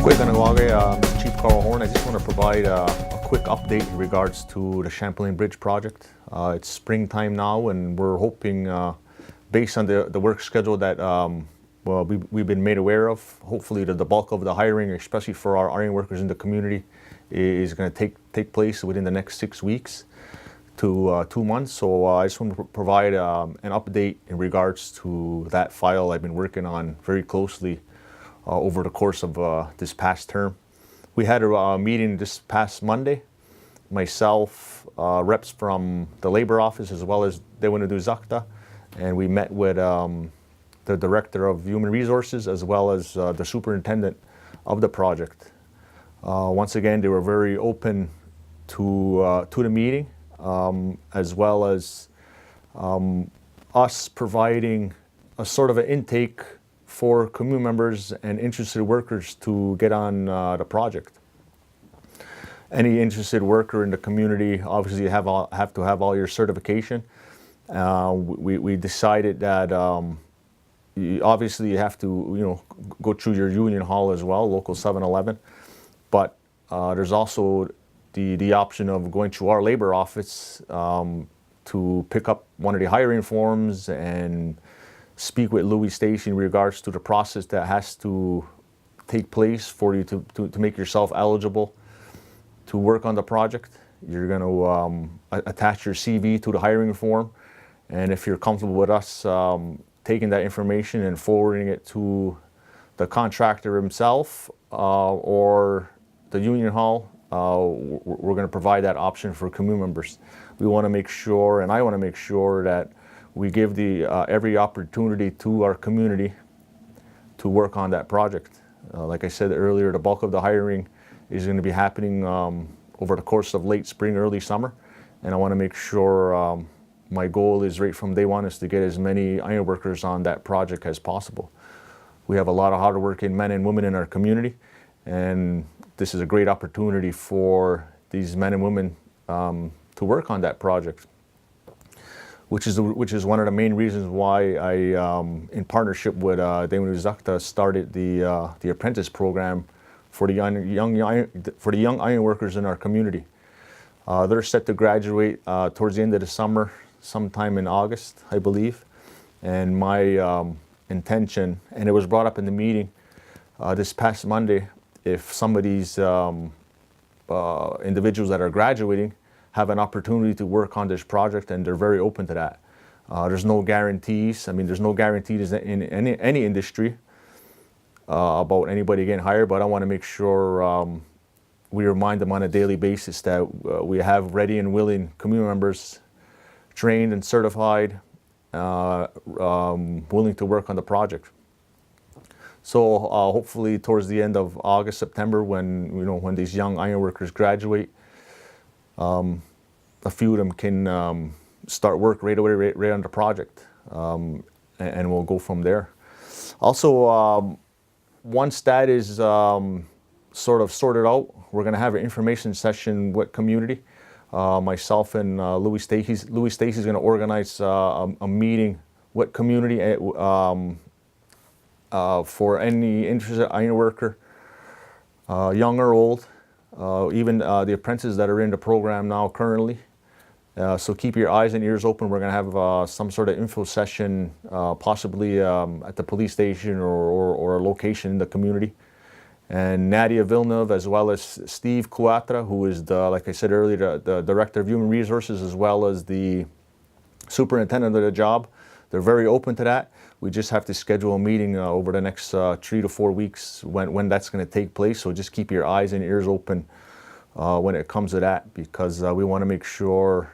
KahnawakeTV, Chief Carl Horn. I just want to provide a quick update in regards to the Champlain Bridge project. It's springtime now, and we're hoping, based on the work schedule that we've been made aware of, hopefully the bulk of the hiring, especially for our iron workers in the community, is going to take place within the next 6 weeks to 2 months. So I just want to provide an update in regards to that file I've been working on very closely over the course of this past term. We had a meeting this past Monday, myself, reps from the Labor Office as well as they want to do Zakta, and we met with the Director of Human Resources as well as the Superintendent of the project. Once again, they were very open to the meeting, as well as us providing a sort of an intake for community members and interested workers to get on the project. Any interested worker in the community, obviously you have to have all your certification. We decided that obviously you have to go through your union hall as well, local 711, but there's also the option of going to our labor office to pick up one of the hiring forms and speak with Louis Stacey in regards to the process that has to take place for you to make yourself eligible to work on the project. You're going to attach your CV to the hiring form, and if you're comfortable with us taking that information and forwarding it to the contractor himself or the union hall, we're going to provide that option for community members. We want to make sure, and I want to make sure, that we give every opportunity to our community to work on that project. Like I said earlier, the bulk of the hiring is going to be happening over the course of late spring, early summer, and I want to make sure my goal is right from day one is to get as many iron workers on that project as possible. We have a lot of hardworking men and women in our community, and this is a great opportunity for these men and women to work on that project, which is one of the main reasons why I, in partnership with Zakta, started the apprentice program for the young iron workers in our community. They're set to graduate towards the end of the summer, sometime in August, I believe. And my intention, and it was brought up in the meeting this past Monday, if some of these individuals that are graduating have an opportunity to work on this project, and they're very open to that. There's no guarantees. I mean, there's no guarantees in any industry about anybody getting hired, but I want to make sure we remind them on a daily basis that we have ready and willing community members, trained and certified, willing to work on the project. So hopefully towards the end of August, September, when these young iron workers graduate, a few of them can start work right away, right on the project, and we'll go from there. Also, once that is sort of sorted out, we're going to have an information session with community. Myself and Louis Stacey is going to organize a meeting with community for any interested iron worker, young or old. Even the apprentices that are in the program now currently. So keep your eyes and ears open. We're going to have some sort of info session, possibly at the police station or a location in the community. And Nadia Villeneuve, as well as Steve Cuatra, who is, like I said earlier, the Director of Human Resources, as well as the Superintendent of the job. They're very open to that. We just have to schedule a meeting over the next 3 to 4 weeks when that's going to take place. So just keep your eyes and ears open when it comes to that, because we want to make sure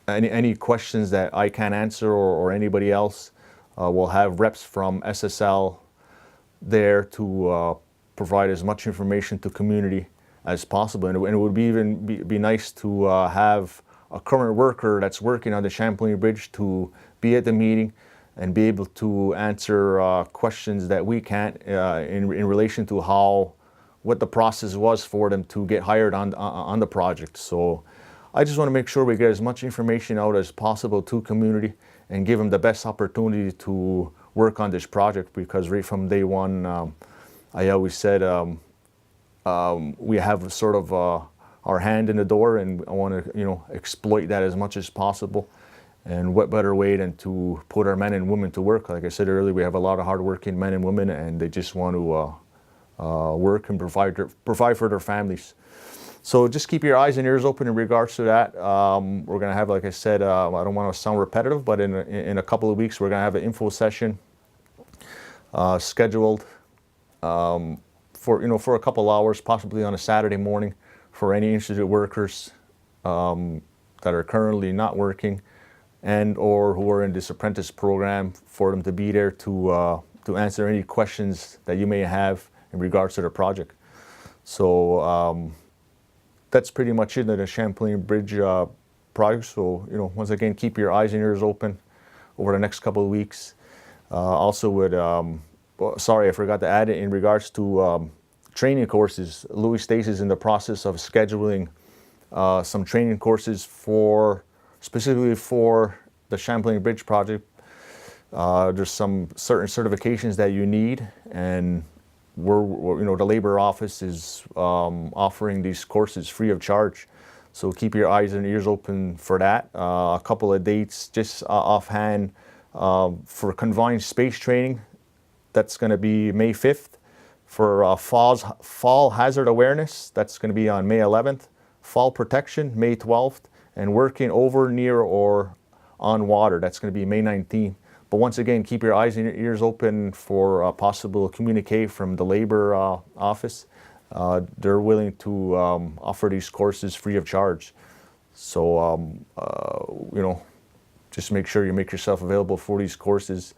any questions that I can't answer or anybody else will have reps from SSL there to provide as much information to community as possible. And it would be nice to have a current worker that's working on the Champlain Bridge to be at the meeting and be able to answer questions that we can't in relation to what the process was for them to get hired on the project. So I just want to make sure we get as much information out as possible to community and give them the best opportunity to work on this project, because right from day one, I always said we have sort of our hand in the door, and I want to exploit that as much as possible. And what better way than to put our men and women to work? Like I said earlier, we have a lot of hardworking men and women, and they just want to work and provide for their families. So just keep your eyes and ears open in regards to that. We're going to have, like I said, I don't want to sound repetitive, but in a couple of weeks, we're going to have an info session scheduled for a couple hours, possibly on a Saturday morning, for any interested workers that are currently not working and or who are in this apprentice program, for them to be there to answer any questions that you may have in regards to the project. So that's pretty much it in the Champlain Bridge project. So once again, keep your eyes and ears open over the next couple of weeks. Also would, sorry, I forgot to add it in regards to training courses. Louis Stace is in the process of scheduling some training courses specifically for the Champlain Bridge project. There's some certain certifications that you need, and the labor office is offering these courses free of charge. So keep your eyes and ears open for that. A couple of dates just offhand for confined space training. That's going to be May 5th. For fall hazard awareness, that's going to be on May 11th. Fall protection, May 12th. And working over, near, or on water, that's going to be May 19th. But once again, keep your eyes and your ears open for possible communique from the labor office. They're willing to offer these courses free of charge. So, just make sure you make yourself available for these courses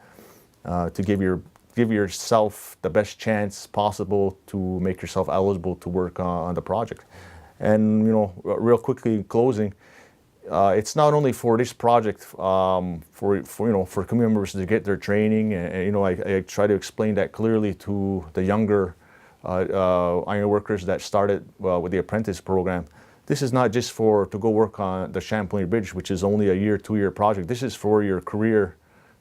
to give yourself the best chance possible to make yourself eligible to work on the project. And real quickly in closing, it's not only for this project for community members to get their training, and I try to explain that clearly to the younger iron workers that started with the apprentice program. This is not just to go work on the Champlain Bridge, which is only a 2-year project. This is for your career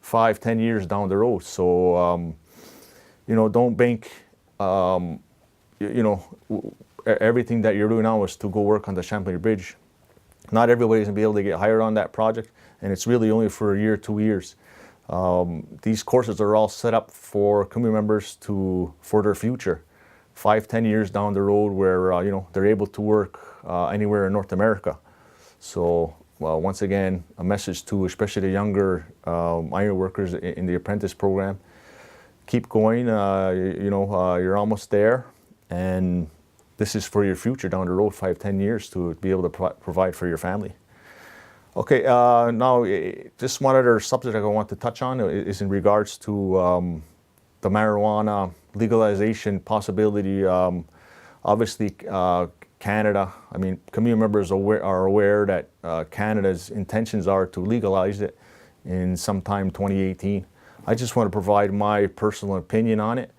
5-10 years down the road. So don't bank everything that you're doing now is to go work on the Champlain Bridge. Not everybody's going to be able to get hired on that project, and it's really only for a year, 2 years. These courses are all set up for community members for their future, 5-10 years down the road, where they're able to work anywhere in North America. So, once again, a message to especially the younger iron workers in the apprentice program: keep going. You're almost there, and this is for your future down the road, 5-10 years, to be able to provide for your family. Okay, now just one other subject I want to touch on is in regards to the marijuana legalization possibility. Obviously, Canada, community members are aware that Canada's intentions are to legalize it in sometime 2018. I just want to provide my personal opinion on it.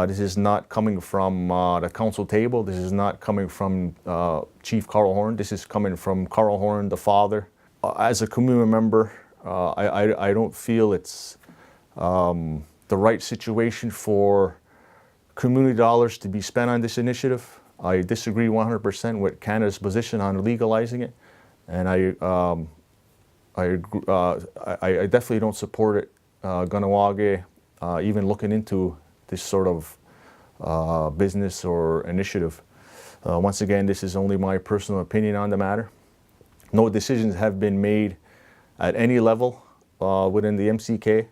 This is not coming from the council table. This is not coming from Chief Carl Horn. This is coming from Carl Horn, the father. As a community member, I don't feel it's the right situation for community dollars to be spent on this initiative. I disagree 100% with Canada's position on legalizing it, and I definitely don't support it. Kahnawake even looking into this sort of business or initiative. Once again, this is only my personal opinion on the matter. No decisions have been made at any level within the MCK.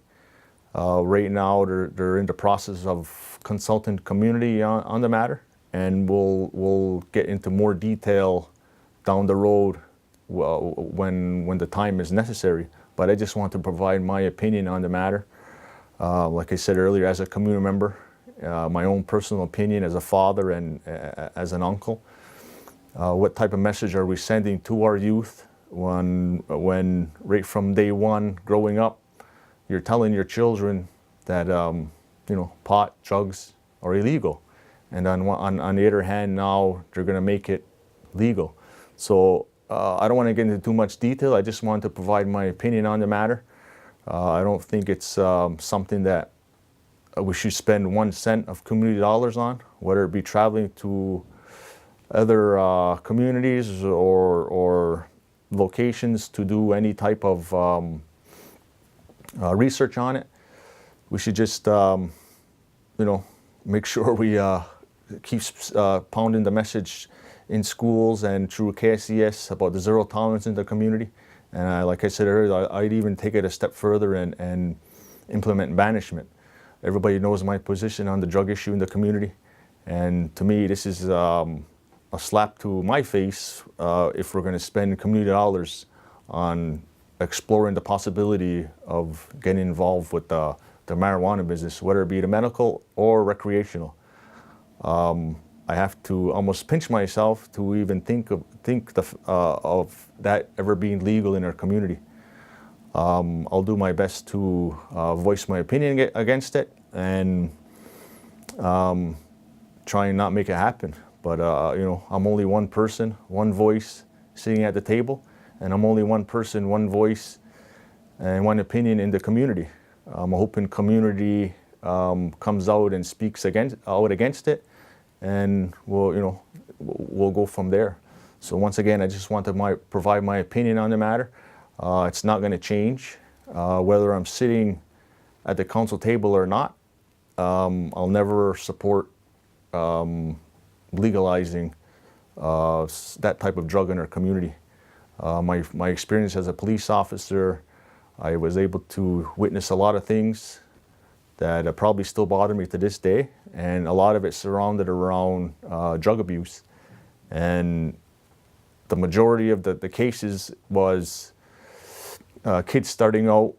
Right now, they're in the process of consulting community on the matter, and we'll get into more detail down the road when the time is necessary. But I just want to provide my opinion on the matter. Like I said earlier, as a community member, my own personal opinion as a father and as an uncle. What type of message are we sending to our youth when right from day one growing up, you're telling your children that pot, drugs are illegal, and on the other hand, now they're going to make it legal. So I don't want to get into too much detail. I just want to provide my opinion on the matter. I don't think it's something that we should spend 1 cent of community dollars on, whether it be traveling to other communities or locations to do any type of research on it. We should just, make sure we keep pounding the message in schools and through KSES about the zero tolerance in the community. And like I said earlier, I'd even take it a step further and implement banishment. Everybody knows my position on the drug issue in the community. And to me, this is a slap to my face if we're going to spend community dollars on exploring the possibility of getting involved with the marijuana business, whether it be the medical or recreational. I have to almost pinch myself to even think of that ever being legal in our community. I'll do my best to voice my opinion against it and try and not make it happen. But I'm only one person, one voice sitting at the table, and I'm only one person, one voice, and one opinion in the community. I'm hoping community comes out and speaks out against it, and we'll go from there. So once again, I just want to provide my opinion on the matter. It's not going to change whether I'm sitting at the council table or not. I'll never support legalizing that type of drug in our community. My experience as a police officer, I was able to witness a lot of things that probably still bother me to this day, and a lot of it surrounded around drug abuse. And the majority of the cases was kids starting out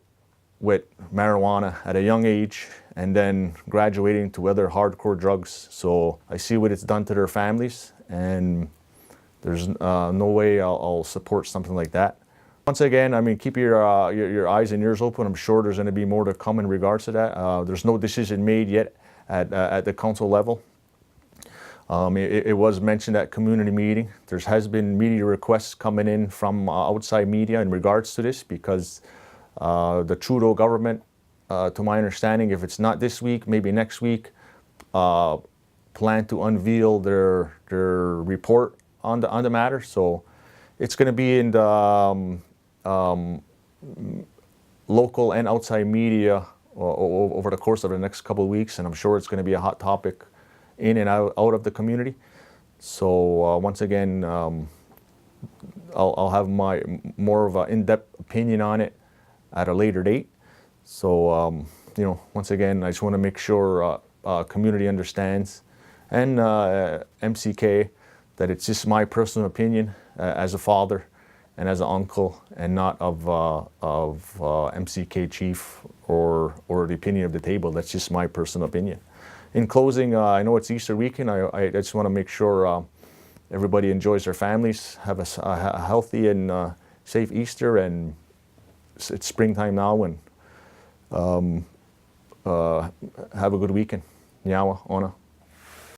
with marijuana at a young age and then graduating to other hardcore drugs. So I see what it's done to their families, and there's no way I'll support something like that. Once again, I mean, keep your eyes and ears open. I'm sure there's going to be more to come in regards to that. There's no decision made yet at the council level. It was mentioned at community meeting. There has been media requests coming in from outside media in regards to this, because the Trudeau government, to my understanding, if it's not this week, maybe next week, plan to unveil their report on the matter. So it's going to be in the local and outside media over the course of the next couple of weeks, and I'm sure it's going to be a hot topic in and out of the community. So once again, I'll have more of an in-depth opinion on it at a later date. So once again, I just want to make sure community understands, and MCK, that it's just my personal opinion as a father and as an uncle, and not of MCK chief or the opinion of the table. That's just my personal opinion. In closing, I know it's Easter weekend. I just want to make sure everybody enjoys their families, have a healthy and safe Easter, and it's springtime now, and have a good weekend. Nyawa, Ona.